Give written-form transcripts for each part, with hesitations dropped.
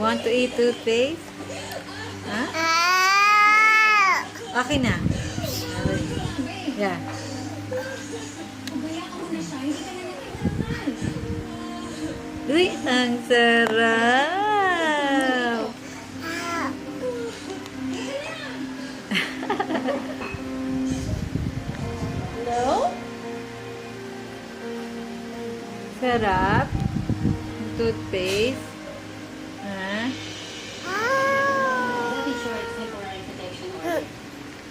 Want to eat toothpaste? Ha? Okay na. Yeah. Uy, ang sarap! Hello? Sarap. Toothpaste. Ha? Very short, simple protection order.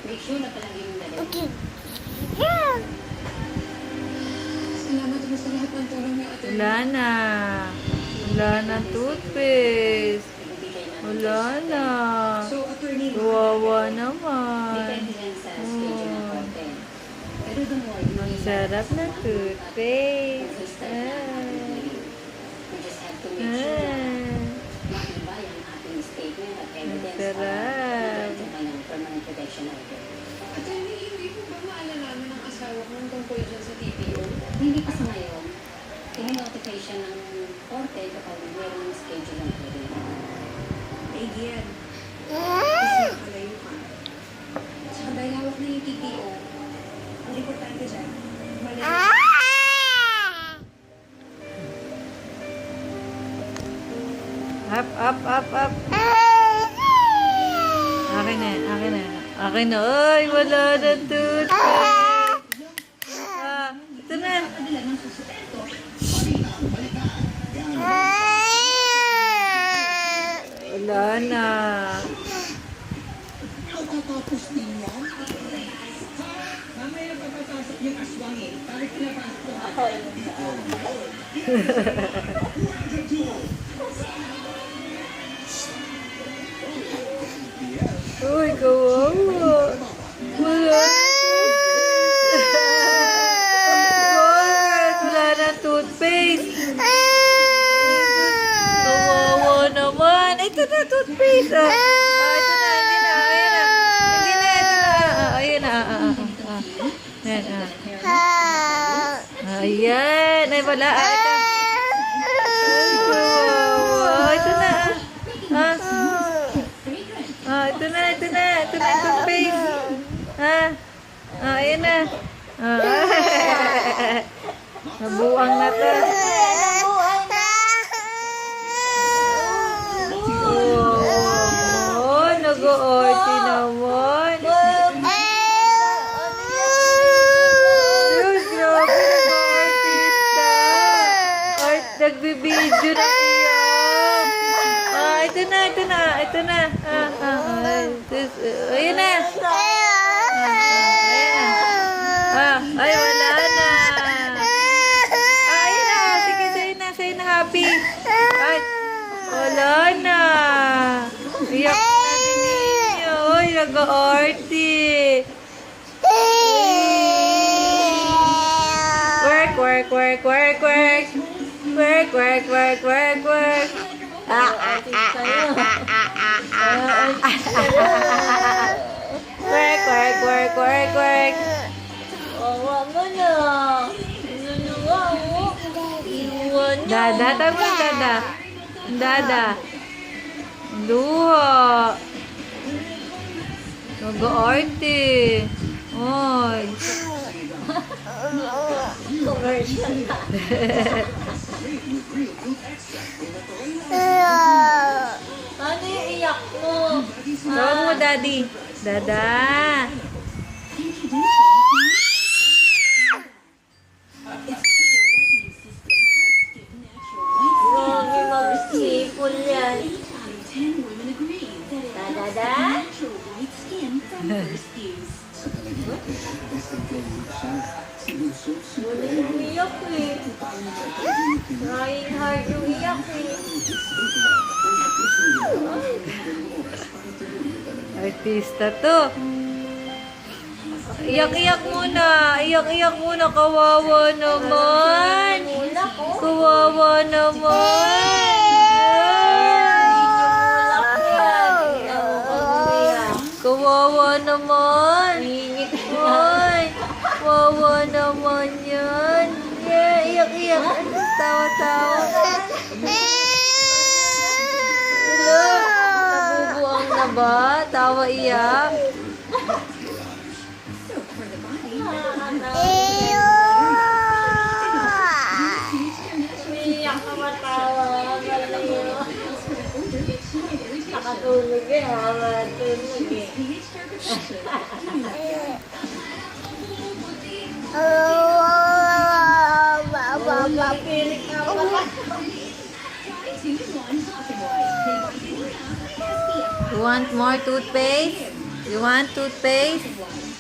Make sure na palagi yung dali. Okay. Salamat po sa lahat ng tulong niyo, Ate. Wala na. Wala na toothpaste. Wala na. So, attorney, Kawawa naman. Depende yan sa schedule ng korte. Pero don't worry, no need Sarap na toothpaste. We just have to make sure na Ah. matibay ang ating statement at evidence Sarap. ng kanyang permanent protection order. attorney, hindi po ba maalalaman ng asawa ko ng tungkol dyan sa TPO? Hindi pa sa ngayon, i-notify siya ng korte kapag meron ng schedule ng hearing. Again. Kasi nakalayo ka. Tsaka dahil hawak na yung TPO, ang importante dyan, malayo. Up, up, up, up. Akin na, akin na. Akin na. Ay, wala na toothpaste. Ah, ito na. Wala na. Uy, kawawa. Wala na toothpaste. Wala na toothpaste. Kawawa naman. Ito na toothpaste. Ah, ito na. Hindi na. Ayan na. Hindi na. Ito na. Ayan na. Ayan. Ayan. Ay, wala. Ito. Ay, kawawa. Ito na. Ah. Ito na. Ito na. Ito na yung toothpaste. Ayan na. Nabuang na to. Oh, nag-o-orty naman. Diyos, grabe, nag-o-artista. Nagbibideo na iyak. Ito na, ito na, ito na. Ayan na. Ay, wala na. Ayan na. Sige, sa'yo na, happy. Ay, wala na. Iyak na din ninyo. Uy, nag-o-arty. Work, work, work, work, work. Work, work, work, work, work. Work, work, work, work, work. Awa mo na. Nanuwa mo. Iwan niyo. Dada, tama, dada. Dada. Luha. Nag-arte. Oy. Commercial na. Ano yung iyak mo? Tawag mo, daddy. Dada. Grabe mag-sipol yan. Dada? Wala yung iyak eh. Trying hard yung iyak eh. Artista to. Iyak-iyak muna. Iyak-iyak muna. Kawawa naman. Kawawa naman. Kawawa naman. Ay, kawawa naman yan. Yeah, iyak-iyak. Tawa-tawa. ba? Tawa iyak. So for the body, Umiiyak ka matawa. Galayo. Nakatulog eh. Nakatulog eh. pH for protection. Pilit ka pala. 2 in 1 Popping White. Day by day na SPF You want more toothpaste? You want toothpaste?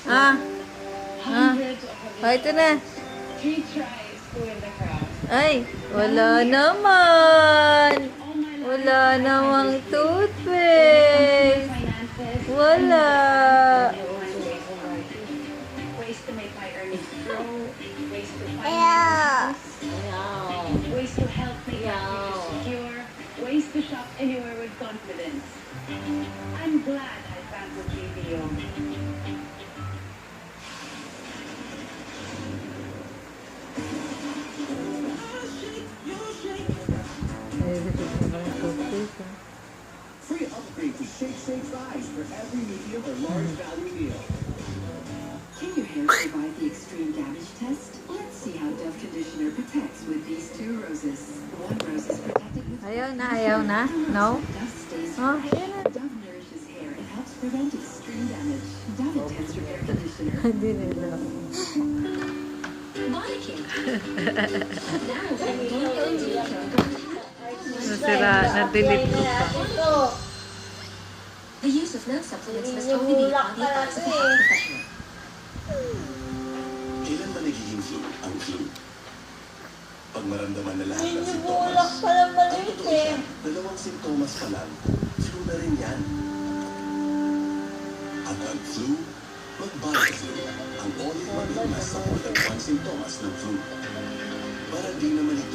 Ah. Ah. Oh, ito na. 3 tries to win the crown. Ay, wala naman. Wala namang toothpaste. Finances. Wala. Ways to make my earnings grow. Ways to finance. Ways to help make my future secure. Ways to shop anywhere with confidence. I'm glad I found the GBO. Free upgrade to Shake Shake Size for every medium or large value meal. Can your hair survive the extreme damage test? Let's see how Dove Conditioner protects with these 2 roses. 1 rose is protected with Ayaw na, ayaw na. No? Dove stays Oh, fresh. ayan na. Dove nourishes hair and helps prevent extreme damage. Dove Intense Repair Conditioner. Hindi nila. Body care. Now, Nasira, na-delete ko pa. Ito. the use of nail supplements must only be on the advice of a health professional. Kailan ba nagiging flu ang flu? Pag maramdaman na lahat ng Binibulak sintomas, pala ang maliit totoo eh. siya, 2 sintomas pa lang, flu na rin yan. At ang flu, mag-BioFlu, ang all-in-one illness sa more than 1 sintomas ng flu. Para di na maligay